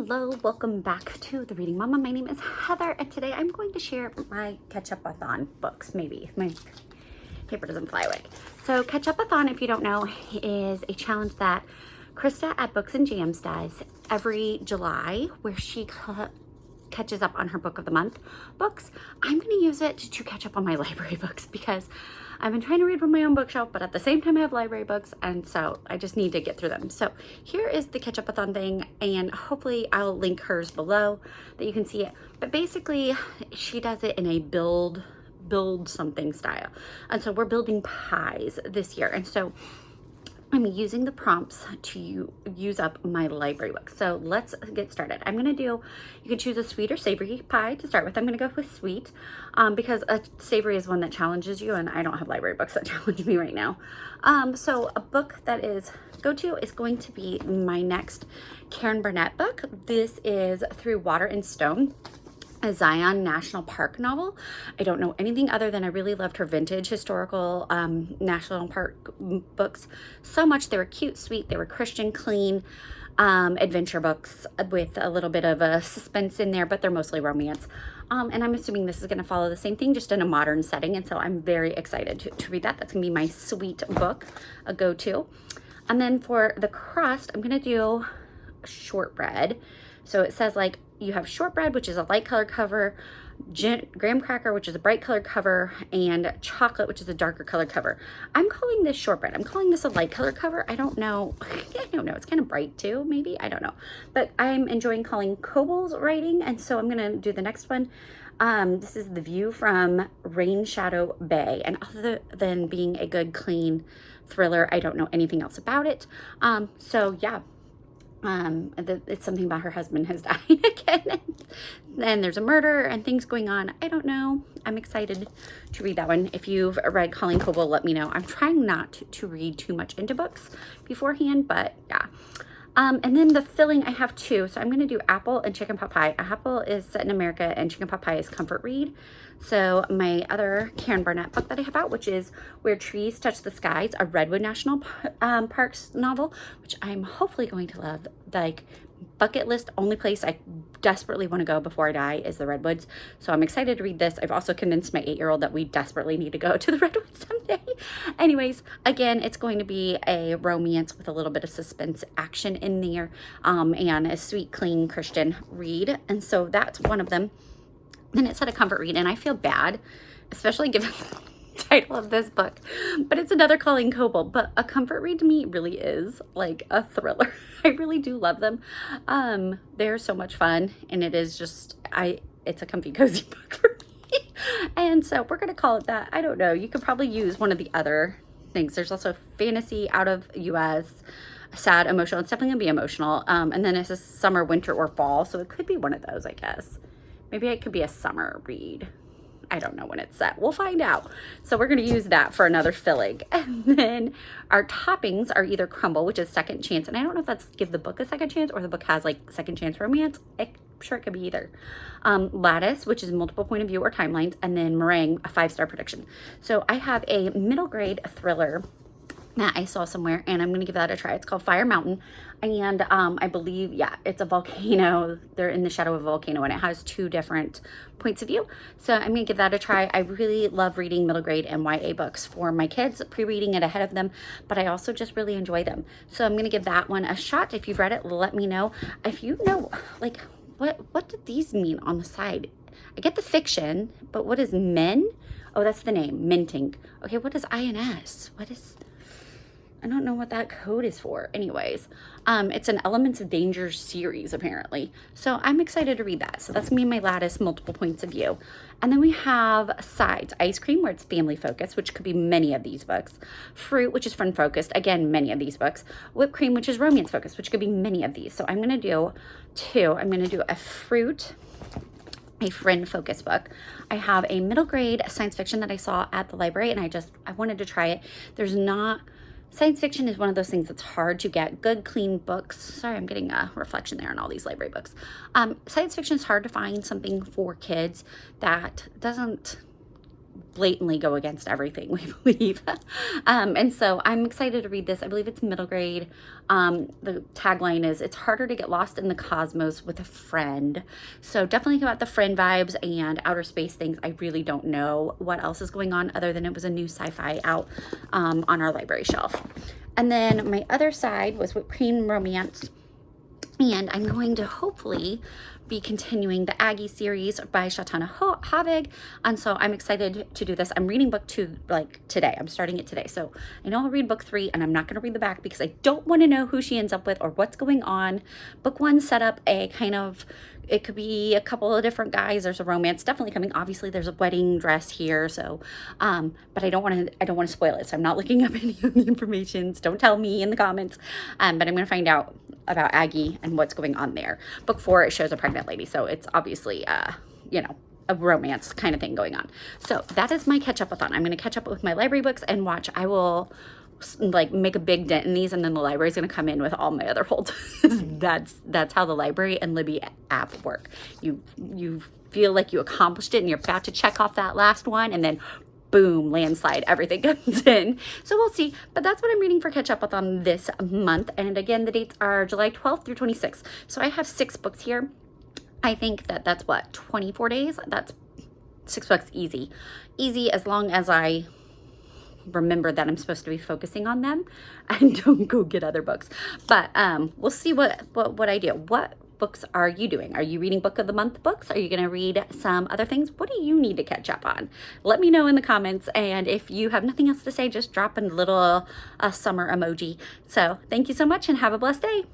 Hello, welcome back to The Reading Mama. My name is Heather, and today I'm going to share my Ketchup-Athon books. Maybe my paper doesn't fly away. So Ketchup-Athon, if you don't know, is a challenge that Krista at Books and Jams does every July, where she catches up on her book of the month books. I'm going to use it to catch up on my library books because I've been trying to read from my own bookshelf, but at the same time I have library books, and so I just need to get through them. So here is the Ketchup-Athon thing, and hopefully I'll link hers below that you can see it. But basically she does it in a build something style. And so we're building pies this year. And so I'm using the prompts to use up my library books. So let's get started. I'm gonna do, you can choose a sweet or savory pie to start with. I'm gonna go with sweet because a savory is one that challenges you, and I don't have library books that challenge me right now. So a book that is go-to is going to be my next Karen Burnett book. This is Through Water and Stone, a Zion National Park novel. I don't know anything other than I really loved her vintage historical national park books so much. They were cute, sweet, they were Christian, clean adventure books with a little bit of a suspense in there, but they're mostly romance. And I'm assuming this is going to follow the same thing, just in a modern setting. And so I'm very excited to read that. That's going to be my sweet book, a go-to. And then for the crust, I'm going to do shortbread. So it says, like, you have shortbread, which is a light colored cover, graham cracker, which is a bright colored cover, and chocolate, which is a darker colored cover. I'm calling this shortbread. I'm calling this a light colored cover. I don't know. It's kind of bright too, maybe. I don't know. But I'm enjoying calling Coble's writing, and so I'm going to do the next one. This is The View from Rain Shadow Bay. And other than being a good, clean thriller, I don't know anything else about it. So yeah. It's something about her husband has died again, and there's a murder and things going on. I don't know. I'm excited to read that one. If you've read Colleen Coble, let me know. I'm trying not to read too much into books beforehand, but yeah. And then the filling, I have two. So I'm going to do apple and chicken pot pie. Apple is set in America, and chicken pot pie is comfort read. So my other Karen Burnett book that I have out, which is Where Trees Touch the Skies, a Redwood National Parks novel, which I'm hopefully going to love. Like, bucket list, only place I desperately want to go before I die is the Redwoods. So I'm excited to read this. I've also convinced my 8-year-old that we desperately need to go to the Redwoods someday. Anyways, again, it's going to be a romance with a little bit of suspense action in there, and a sweet, clean Christian read. And so that's one of them. Then it said a comfort read, and I feel bad, especially given the title of this book, but it's another Colleen Coble. But a comfort read to me really is like a thriller. I really do love them. They're so much fun, and it is just, it's a comfy, cozy book for me. And so we're gonna call it that. I don't know. You could probably use one of the other things. There's also fantasy, out of US, sad, emotional. It's definitely gonna be emotional. And then it says summer, winter, or fall. So it could be one of those, I guess. Maybe it could be a summer read. I don't know when it's set. We'll find out. So we're going to use that for another filling. And then our toppings are either crumble, which is second chance. And I don't know if that's give the book a second chance or the book has like second chance romance. I'm sure it could be either. Lattice, which is multiple point of view or timelines. And then meringue, a 5-star prediction. So I have a middle grade thriller that I saw somewhere, and I'm going to give that a try. It's called Fire Mountain, and I believe, yeah, it's a volcano. They're in the shadow of a volcano, and it has 2 different points of view. So I'm going to give that a try. I really love reading middle grade and YA books for my kids, pre-reading it ahead of them, but I also just really enjoy them. So I'm going to give that one a shot. If you've read it, let me know. If you know, like, what did these mean on the side? I get the fiction, but what is men? Oh, that's the name, minting. Okay, what is INS? What is... I don't know what that code is for. Anyways, it's an Elements of Danger series, apparently. So I'm excited to read that. So that's me and my Lattice, multiple points of view. And then we have sides. Ice cream, where it's family focused, which could be many of these books. Fruit, which is friend focused. Again, many of these books. Whipped cream, which is romance focused, which could be many of these. So I'm going to do 2. I'm going to do a fruit, a friend focused book. I have a middle grade science fiction that I saw at the library, and I wanted to try it. Science fiction is one of those things that's hard to get. Good, clean books. Sorry, I'm getting a reflection there on all these library books. Science fiction is hard to find something for kids that doesn't blatantly go against everything we believe. And so I'm excited to read this. I believe it's middle grade. The tagline is, it's harder to get lost in the cosmos with a friend. So definitely about the friend vibes and outer space things. I really don't know what else is going on other than it was a new sci-fi out on our library shelf. And then my other side was whipped cream romance. And I'm going to hopefully be continuing the Aggie series by Shatana Havig. And so I'm excited to do this. I'm reading book 2 like today. I'm starting it today. So I know I'll read book 3 and I'm not going to read the back because I don't want to know who she ends up with or what's going on. Book 1 set up a kind of, it could be a couple of different guys. There's a romance definitely coming. Obviously there's a wedding dress here. So, but I don't want to spoil it. So I'm not looking up any of the information. Don't tell me in the comments. But I'm going to find out about Aggie and what's going on there. Book 4, it shows a pregnant lady. So it's obviously, you know, a romance kind of thing going on. So that is my catch-up-a-thon. I'm going to catch up with my library books and watch. I will like make a big dent in these, and then the library is going to come in with all my other holds. That's how the library and Libby app work. You feel like you accomplished it and you're about to check off that last one, and then boom, landslide, everything comes in. So we'll see. But that's what I'm reading for Catch-Up-A-Thon this month. And again, the dates are July 12th through 26th. So I have 6 books here. I think that's what, 24 days? That's 6 books easy. Easy as long as I remember that I'm supposed to be focusing on them and don't go get other books. But we'll see what I do. What books are you doing? Are you reading book of the month books? Are you going to read some other things? What do you need to catch up on? Let me know in the comments. And if you have nothing else to say, just drop a little summer emoji. So thank you so much and have a blessed day.